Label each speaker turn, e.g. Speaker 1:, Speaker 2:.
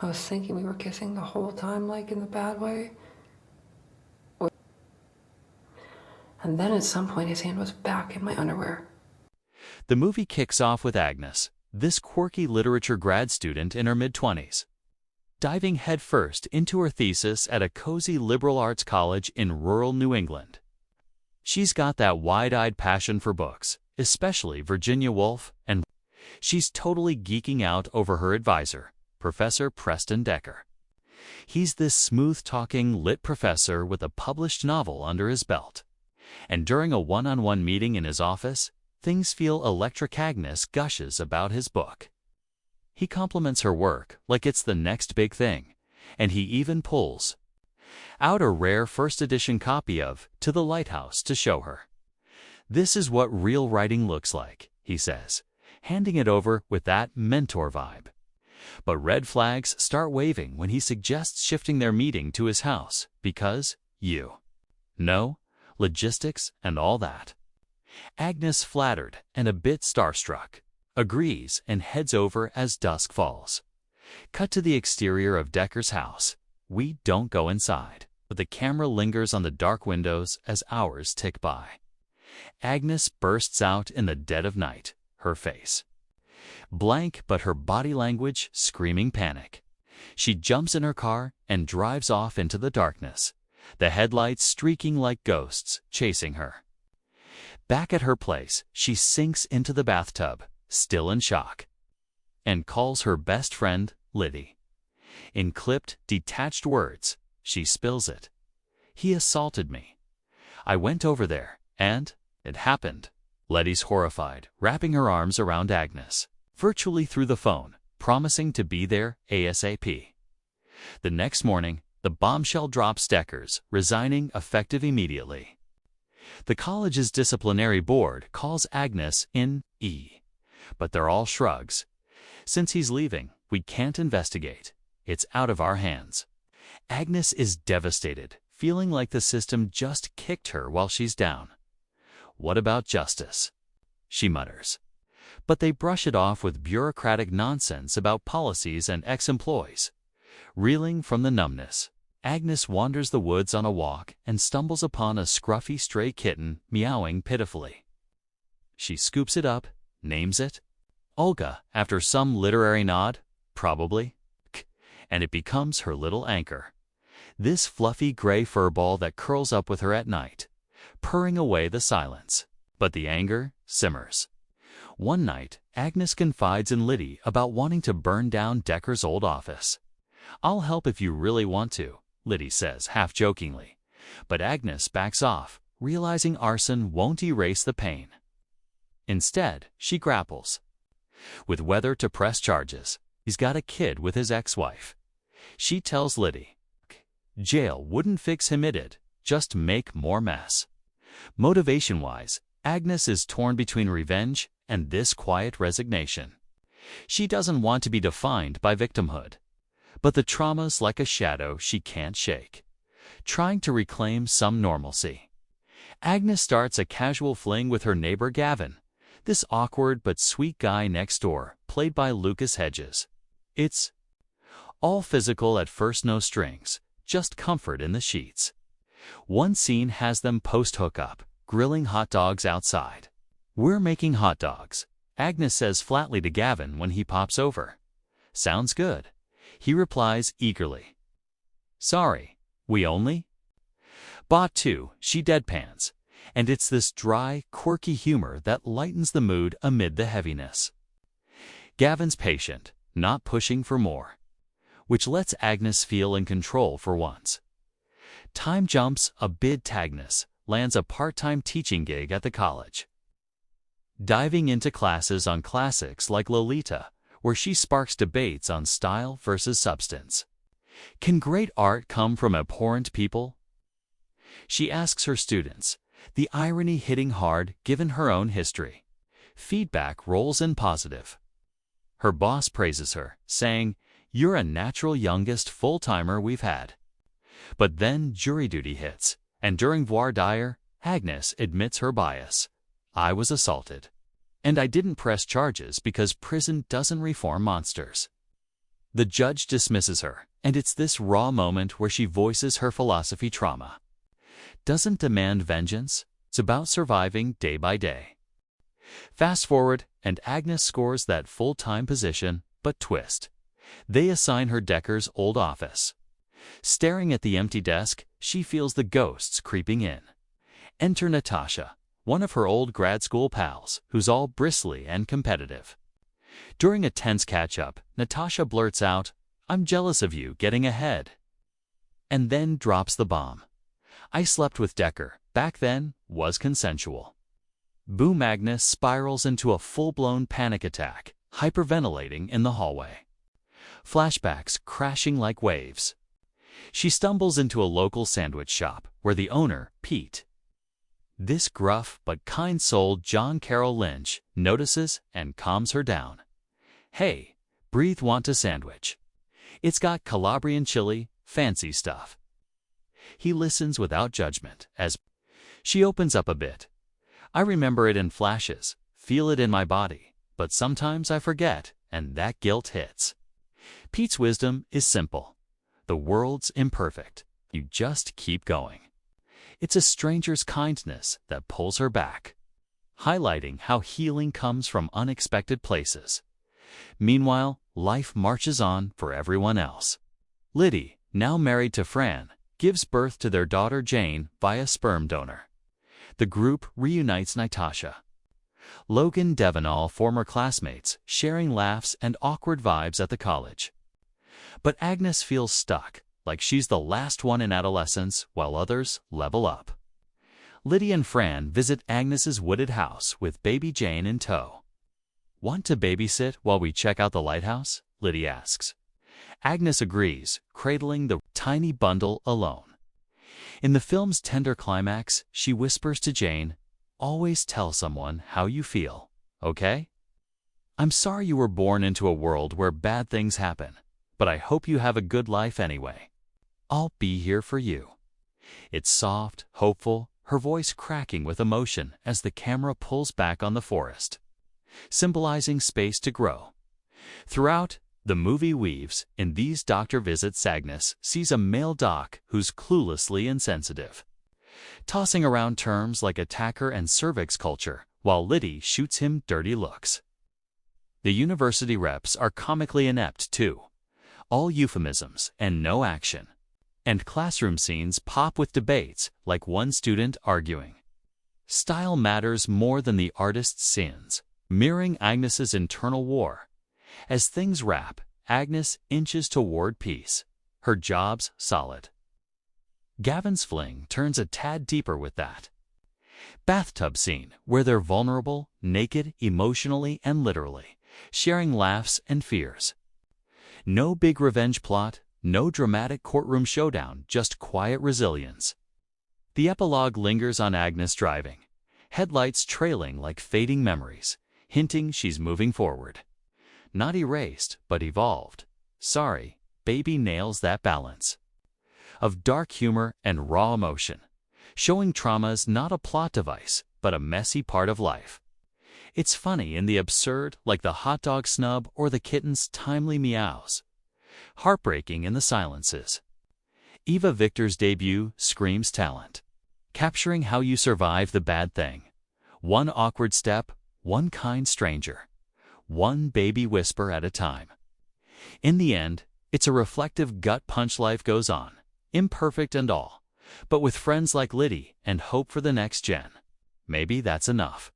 Speaker 1: I was thinking we were kissing the whole time, like in the bad way. And then at some point his hand was back in my underwear.
Speaker 2: The movie kicks off with Agnes, this quirky literature grad student in her mid-20s, diving headfirst into her thesis at a cozy liberal arts college in rural New England. She's got that wide-eyed passion for books, especially Virginia Woolf, and she's totally geeking out over her advisor, Professor Preston Decker. He's this smooth-talking lit professor with a published novel under his belt. And during a one-on-one meeting in his office, things feel electric. Agnes gushes about his book. He compliments her work like it's the next big thing, and he even pulls out a rare first edition copy of To the Lighthouse to show her. "This is what real writing looks like," he says, handing it over with that mentor vibe. But red flags start waving when he suggests shifting their meeting to his house because, logistics and all that. Agnes, flattered and a bit starstruck, agrees and heads over as dusk falls. Cut to the exterior of Decker's house. We don't go inside, but the camera lingers on the dark windows as hours tick by. Agnes bursts out in the dead of night, her face blank but her body language screaming panic. She jumps in her car and drives off into the darkness, the headlights streaking like ghosts chasing her. Back at her place, she sinks into the bathtub, still in shock, and calls her best friend, Liddy. In clipped, detached words, she spills it. "He assaulted me. I went over there, and it happened." Letty's horrified, wrapping her arms around Agnes, virtually through the phone, promising to be there ASAP. The next morning, the bombshell drops. Decker's resigning effective immediately. The college's disciplinary board calls Agnes in, but they're all shrugs. "Since he's leaving, we can't investigate. It's out of our hands." Agnes is devastated, feeling like the system just kicked her while she's down. "What about justice?" she mutters. But they brush it off with bureaucratic nonsense about policies and ex-employees. Reeling from the numbness, Agnes wanders the woods on a walk and stumbles upon a scruffy stray kitten meowing pitifully. She scoops it up, names it Olga after some literary nod, probably, and it becomes her little anchor. This fluffy gray furball that curls up with her at night, purring away the silence. But the anger simmers. One night, Agnes confides in Liddy about wanting to burn down Decker's old office. "I'll help if you really want to," Liddy says half-jokingly. But Agnes backs off, realizing arson won't erase the pain. Instead, she grapples with whether to press charges. He's got a kid with his ex-wife. She tells Liddy, jail wouldn't fix him, it'd just make more mess. Motivation-wise, Agnes is torn between revenge and this quiet resignation. She doesn't want to be defined by victimhood, but the trauma's like a shadow she can't shake, trying to reclaim some normalcy. Agnes starts a casual fling with her neighbor Gavin, this awkward but sweet guy next door, played by Lucas Hedges. It's all physical at first, no strings, just comfort in the sheets. One scene has them post-hookup, grilling hot dogs outside. "We're making hot dogs," Agnes says flatly to Gavin when he pops over. "Sounds good," he replies eagerly. "Sorry, we only bought two," she deadpans, and it's this dry, quirky humor that lightens the mood amid the heaviness. Gavin's patient, not pushing for more, which lets Agnes feel in control for once. Time jumps a bit. Agnes lands a part-time teaching gig at the college, diving into classes on classics like Lolita, where she sparks debates on style versus substance. Can great art come from abhorrent people? She asks her students, the irony hitting hard given her own history. Feedback rolls in positive. Her boss praises her, saying, "You're a natural youngest full-timer we've had." But then jury duty hits, and during voir dire, Agnes admits her bias. "I was assaulted, and I didn't press charges because prison doesn't reform monsters." The judge dismisses her, and it's this raw moment where she voices her philosophy trauma. Doesn't demand vengeance, it's about surviving day by day. Fast forward, and Agnes scores that full-time position, but twist. They assign her Decker's old office. Staring at the empty desk, she feels the ghosts creeping in. Enter Natasha, one of her old grad school pals, who's all bristly and competitive. During a tense catch-up, Natasha blurts out, "I'm jealous of you getting ahead." And then drops the bomb. "I slept with Decker, back then, was consensual." Boom. Agnes spirals into a full-blown panic attack, hyperventilating in the hallway. Flashbacks crashing like waves. She stumbles into a local sandwich shop where the owner, Pete, this gruff but kind-souled John Carroll Lynch, notices and calms her down. "Hey, breathe, want a sandwich? It's got Calabrian chili, fancy stuff." He listens without judgment as she opens up a bit. "I remember it in flashes, feel it in my body, but sometimes I forget, and that guilt hits." Pete's wisdom is simple. The world's imperfect. You just keep going. It's a stranger's kindness that pulls her back, highlighting how healing comes from unexpected places. Meanwhile, life marches on for everyone else. Liddy, now married to Fran, gives birth to their daughter Jane via sperm donor. The group reunites Natasha. Logan, Devon, all former classmates, sharing laughs and awkward vibes at the college. But Agnes feels stuck, like she's the last one in adolescence while others level up. Liddy and Fran visit Agnes's wooded house with baby Jane in tow. "Want to babysit while we check out the lighthouse?" Liddy asks. Agnes agrees, cradling the tiny bundle alone. In the film's tender climax, she whispers to Jane, "Always tell someone how you feel, okay? I'm sorry you were born into a world where bad things happen, but I hope you have a good life anyway. I'll be here for you." It's soft, hopeful, her voice cracking with emotion as the camera pulls back on the forest, symbolizing space to grow. Throughout, the movie weaves, in these doctor visits Agnes sees a male doc who's cluelessly insensitive, tossing around terms like attacker and cervix culture, while Liddy shoots him dirty looks. The university reps are comically inept too, all euphemisms and no action. And classroom scenes pop with debates, like one student arguing, "Style matters more than the artist's sins," mirroring Agnes's internal war. As things wrap, Agnes inches toward peace. Her job's solid. Gavin's fling turns a tad deeper with that bathtub scene where they're vulnerable, naked, emotionally and literally, sharing laughs and fears. No big revenge plot, no dramatic courtroom showdown, just quiet resilience. The epilogue lingers on Agnes driving, headlights trailing like fading memories, hinting she's moving forward. Not erased, but evolved. Sorry, Baby nails that balance of dark humor and raw emotion, showing trauma's not a plot device, but a messy part of life. It's funny in the absurd, like the hot dog snub or the kitten's timely meows. Heartbreaking in the silences. Eva Victor's debut screams talent, capturing how you survive the bad thing. One awkward step, one kind stranger, one baby whisper at a time. In the end, it's a reflective gut punch. Life goes on, imperfect and all, but with friends like Liddy and hope for the next gen. Maybe that's enough.